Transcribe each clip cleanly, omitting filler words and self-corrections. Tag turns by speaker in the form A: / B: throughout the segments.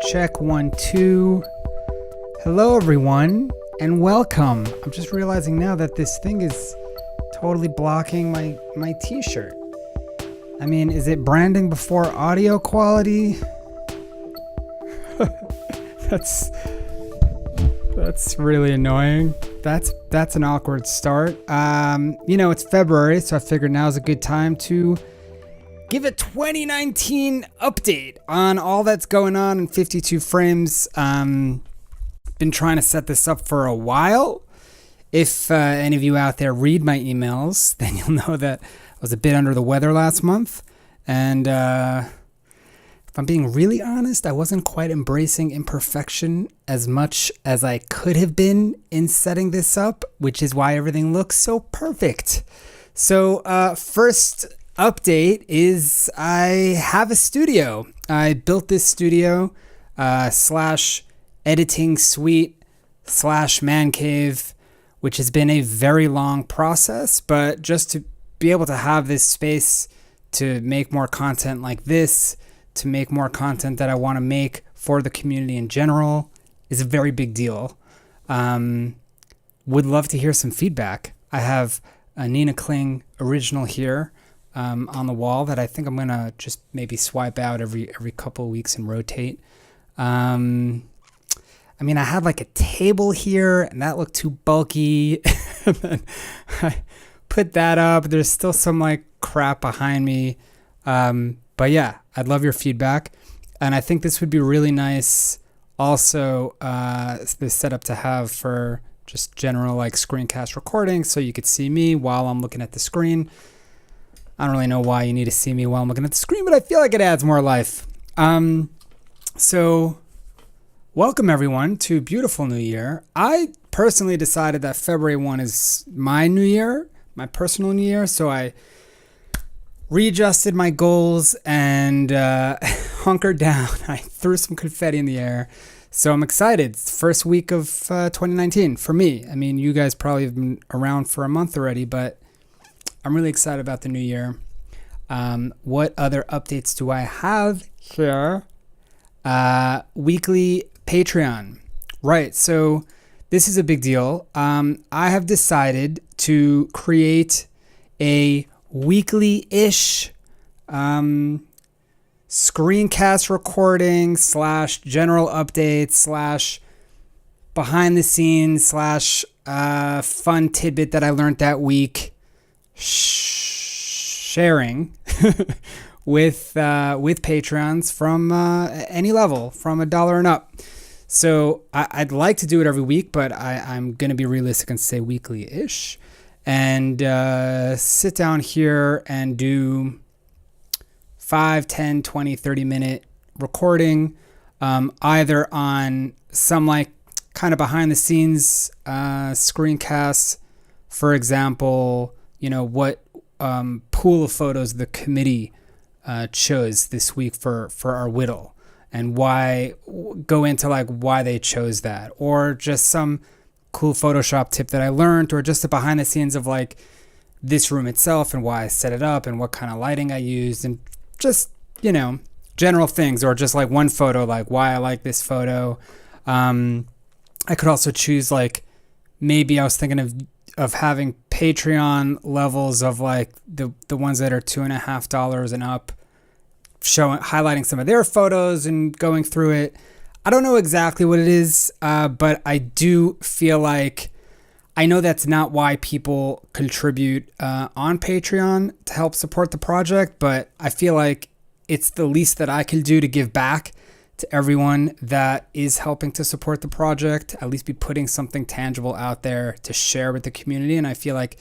A: Check 1 2. Hello everyone and welcome. I'm just realizing now that this thing is totally blocking my t-shirt. I mean, is it branding before audio quality? That's really annoying. That's an awkward start. It's February, so I figured now's a good time to give a 2019 update on all that's going on in 52 frames. Been trying to set this up for a while. If any of you out there read my emails, then you'll know that I was a bit under the weather last month. And if I'm being really honest, I wasn't quite embracing imperfection as much as I could have been in setting this up, which is why everything looks so perfect. So first update is I have a studio. I built this studio slash editing suite slash man cave, which has been a very long process, but just to be able to have this space to make more content like this, to make more content that I want to make for the community in general is a very big deal. Would love to hear some feedback. I have a Nina Kling original here on the wall that I think I'm gonna just maybe swipe out every couple of weeks and rotate. I had like a table here and that looked too bulky. And then I put that up. There's still some like crap behind me. But yeah, I'd love your feedback. And I think this would be really nice also, this setup to have for just general like screencast recording so you could see me while I'm looking at the screen. I don't really know why you need to see me while I'm looking at the screen, but I feel like it adds more life. So welcome everyone to beautiful new year. I personally decided that February 1 is my new year, my personal new year. So I readjusted my goals and hunkered down. I threw some confetti in the air. So I'm excited. It's the first week of 2019 for me. I mean, you guys probably have been around for a month already, but I'm really excited about the new year. What other updates do I have here? Weekly Patreon. Right, so this is a big deal. I have decided to create a weekly-ish screencast recording slash general updates slash behind the scenes slash fun tidbit that I learned that week sharing with Patrons from any level, from $1 and up. So I'd like to do it every week, but I'm going to be realistic and say weekly-ish. And sit down here and do 5, 10, 20, 30-minute recording, either on some like kind of behind-the-scenes screencasts. For example, what pool of photos the committee chose this week for our whittle, and why go into like why they chose that, or just some cool Photoshop tip that I learned, or just the behind the scenes of like this room itself and why I set it up and what kind of lighting I used, and just general things, or just like one photo, like why I like this photo. I could also choose like maybe I was thinking of having Patreon levels of like the ones that are $2.50 and up, highlighting some of their photos and going through it. I don't know exactly what it is, but I do feel like I know that's not why people contribute on Patreon to help support the project, but I feel like it's the least that I can do to give back to everyone that is helping to support the project, at least be putting something tangible out there to share with the community. And I feel like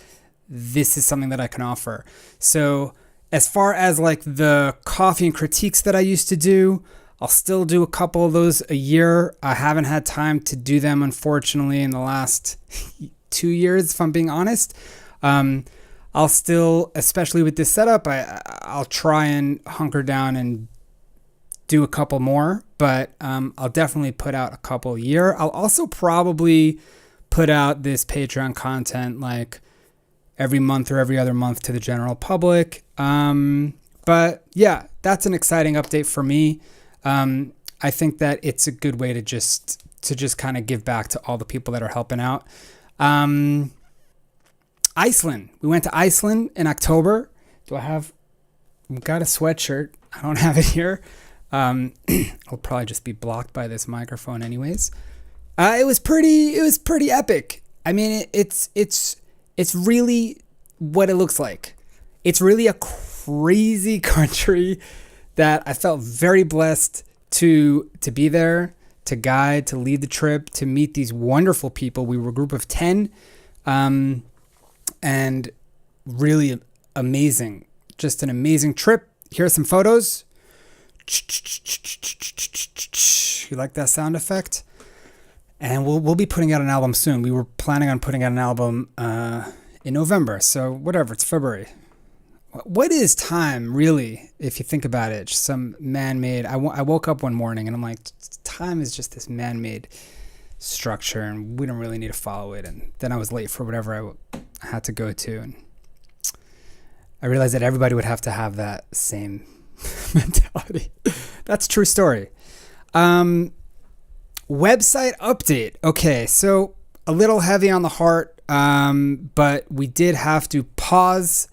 A: this is something that I can offer. So as far as like the coffee and critiques that I used to do, I'll still do a couple of those a year. I haven't had time to do them, unfortunately, in the last 2 years, if I'm being honest. I'll still, especially with this setup, I'll try and hunker down and do a couple more, but I'll definitely put out a couple a year. I'll also probably put out this Patreon content like every month or every other month to the general public. But yeah, that's an exciting update for me. I think that it's a good way to just kind of give back to all the people that are helping out. Iceland. We went to Iceland in October. I've got a sweatshirt. I don't have it here. It'll probably just be blocked by this microphone anyways. It was pretty epic. I mean, it's really what it looks like. It's really a crazy country that I felt very blessed to be there, to guide, to lead the trip, to meet these wonderful people. We were a group of 10, and really amazing. Just an amazing trip. Here are some photos. You like that sound effect? And we'll be putting out an album soon. We were planning on putting out an album in November. So whatever, it's February. What is time, really, if you think about it? Just some man-made... I woke up one morning and I'm like, time is just this man-made structure and we don't really need to follow it. And then I was late for whatever I had to go to. And I realized that everybody would have to have that same mentality. That's a true story. Website update. Okay, so a little heavy on the heart, but we did have to pause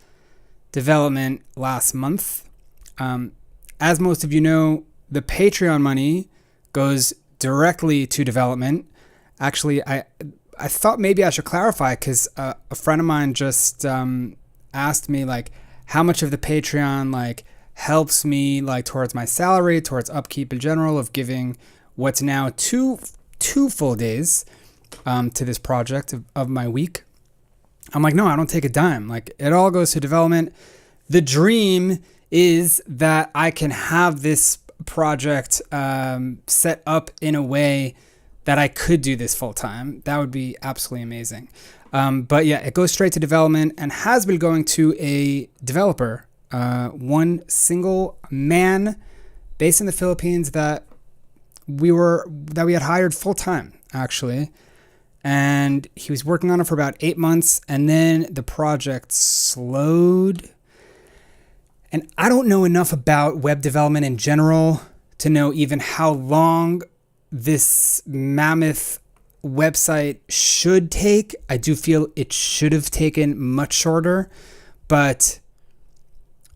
A: development last month. As most of you know, the Patreon money goes directly to development. Actually, I thought maybe I should clarify because a friend of mine just asked me like how much of the Patreon like helps me like towards my salary, towards upkeep in general of giving what's now two full days to this project of my week. I'm like, no, I don't take a dime. Like it all goes to development. The dream is that I can have this project set up in a way that I could do this full time. That would be absolutely amazing. But yeah, it goes straight to development and has been going to a developer, one single man based in the Philippines that we had hired full time actually. And he was working on it for about 8 months and then the project slowed. And I don't know enough about web development in general to know even how long this mammoth website should take. I do feel it should have taken much shorter, but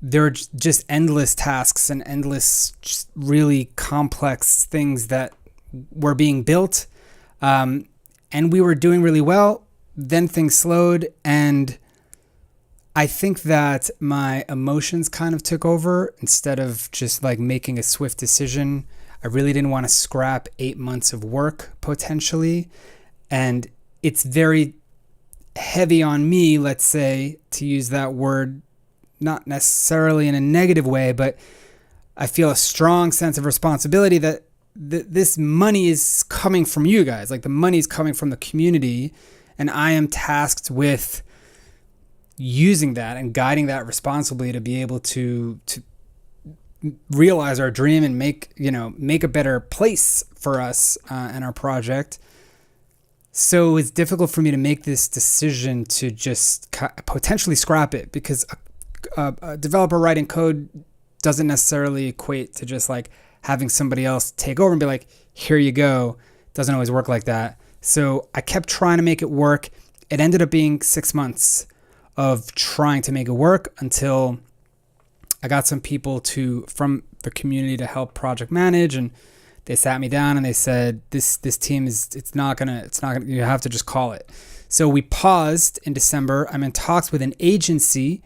A: there are just endless tasks and endless just really complex things that were being built. And we were doing really well. Then things slowed. And I think that my emotions kind of took over instead of just like making a swift decision. I really didn't want to scrap 8 months of work potentially. And it's very heavy on me, let's say, to use that word, not necessarily in a negative way, but I feel a strong sense of responsibility that this money is coming from you guys. Like the money is coming from the community and I am tasked with using that and guiding that responsibly to be able to realize our dream and make a better place for us and our project. So it's difficult for me to make this decision to just potentially scrap it because a developer writing code doesn't necessarily equate to just like having somebody else take over and be like, here you go. Doesn't always work like that. So I kept trying to make it work. It ended up being 6 months of trying to make it work until I got some people from the community to help project manage, and they sat me down and they said, this team it's not gonna, you have to just call it. So we paused in December. I'm in talks with an agency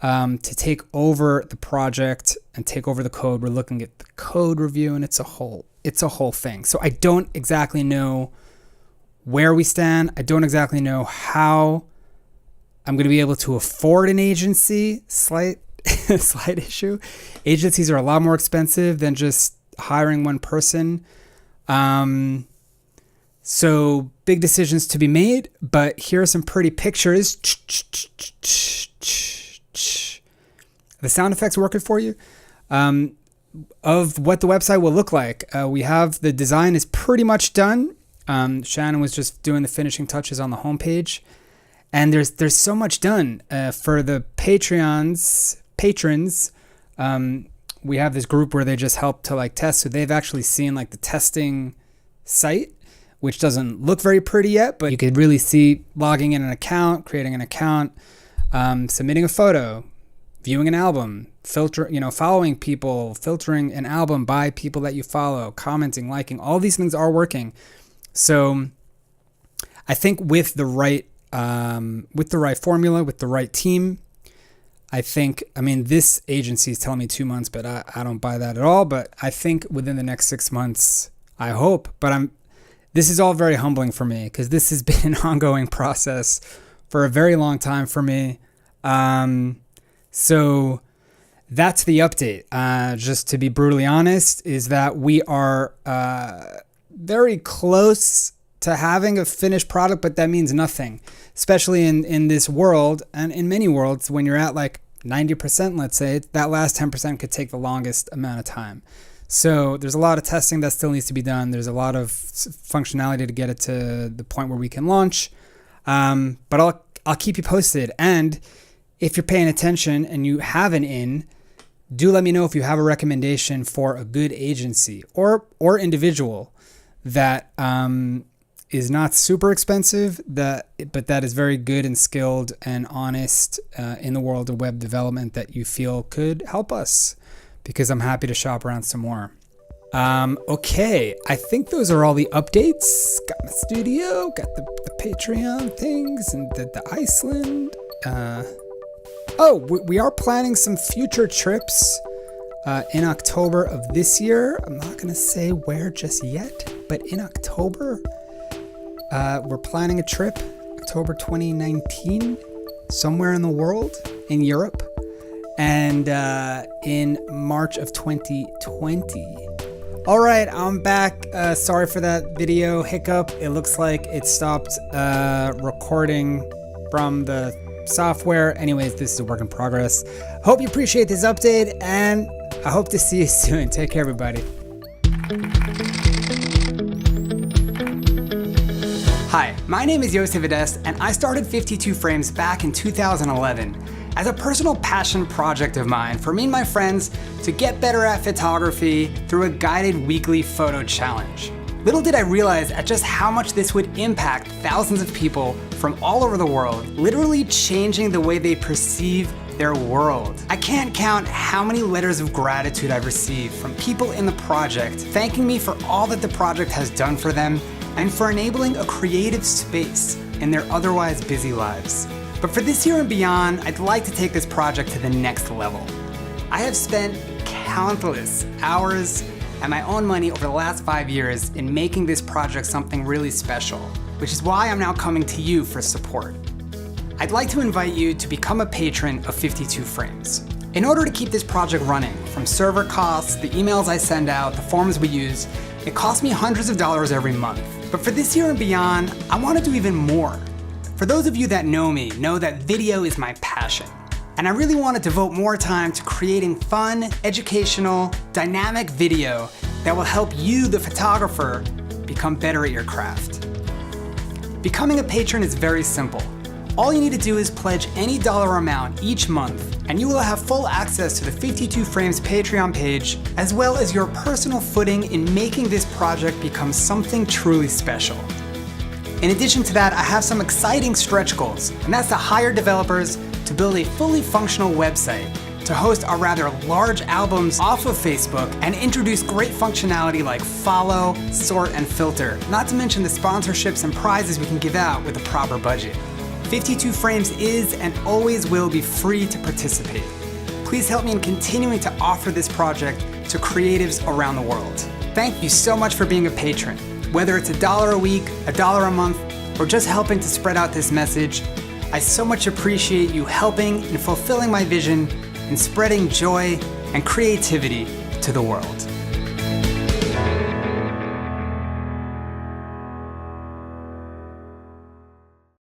A: to take over the project and take over the code. We're looking at the code review and it's a whole thing. So I don't exactly know where we stand. I don't exactly know how I'm going to be able to afford an agency. Slight issue. Agencies are a lot more expensive than just hiring one person. So big decisions to be made, but here are some pretty pictures. The sound effects working for you? Of what the website will look like. We have the design is pretty much done. Shannon was just doing the finishing touches on the homepage. And there's so much done for the patrons. we have this group where they just help to like test. So they've actually seen like the testing site, which doesn't look very pretty yet, but you could really see logging in an account, creating an account, submitting a photo, viewing an album, following people, filtering an album by people that you follow, commenting, liking, all these things are working. So I think with the right formula, with the right team, this agency is telling me 2 months, but I don't buy that at all. But I think within the next 6 months, I hope, this is all very humbling for me because this has been an ongoing process for a very long time for me. So that's the update. Just to be brutally honest, is that we are very close to having a finished product, but that means nothing, especially in this world and in many worlds. When you're at like 90%, let's say, that last 10% could take the longest amount of time. So there's a lot of testing that still needs to be done. There's a lot of functionality to get it to the point where we can launch. But I'll keep you posted. And if you're paying attention and you have an in, do let me know if you have a recommendation for a good agency or individual that is not super expensive, but that is very good and skilled and honest in the world of web development that you feel could help us, because I'm happy to shop around some more. Okay, I think those are all the updates. Got my studio, got the Patreon things, and the Iceland. We are planning some future trips in October of this year. I'm not going to say where just yet, but in October, we're planning a trip, October 2019, somewhere in the world, in Europe, and in March of 2020. All right, I'm back. Sorry for that video hiccup. It looks like it stopped recording from the software. Anyways, this is a work in progress. Hope you appreciate this update, and I hope to see you soon. Take care, everybody. Hi, my name is Yosef Adest, and I started 52 Frames back in 2011 as a personal passion project of mine for me and my friends to get better at photography through a guided weekly photo challenge. Little did I realize at just how much this would impact thousands of people from all over the world, literally changing the way they perceive their world. I can't count how many letters of gratitude I've received from people in the project, thanking me for all that the project has done for them and for enabling a creative space in their otherwise busy lives. But for this year and beyond, I'd like to take this project to the next level. I have spent countless hours and my own money over the last 5 years in making this project something really special, which is why I'm now coming to you for support. I'd like to invite you to become a patron of 52 Frames. In order to keep this project running, from server costs, the emails I send out, the forms we use, it costs me hundreds of dollars every month. But for this year and beyond, I want to do even more. For those of you that know me, know that video is my passion. And I really want to devote more time to creating fun, educational, dynamic video that will help you, the photographer, become better at your craft. Becoming a patron is very simple. All you need to do is pledge any dollar amount each month, and you will have full access to the 52 Frames Patreon page, as well as your personal footing in making this project become something truly special. In addition to that, I have some exciting stretch goals, and that's to hire developers to build a fully functional website, to host our rather large albums off of Facebook, and introduce great functionality like follow, sort, and filter, not to mention the sponsorships and prizes we can give out with a proper budget. 52 Frames is and always will be free to participate. Please help me in continuing to offer this project to creatives around the world. Thank you so much for being a patron. Whether it's $1 a week, $1 a month, or just helping to spread out this message, I so much appreciate you helping and fulfilling my vision and spreading joy and creativity to the world.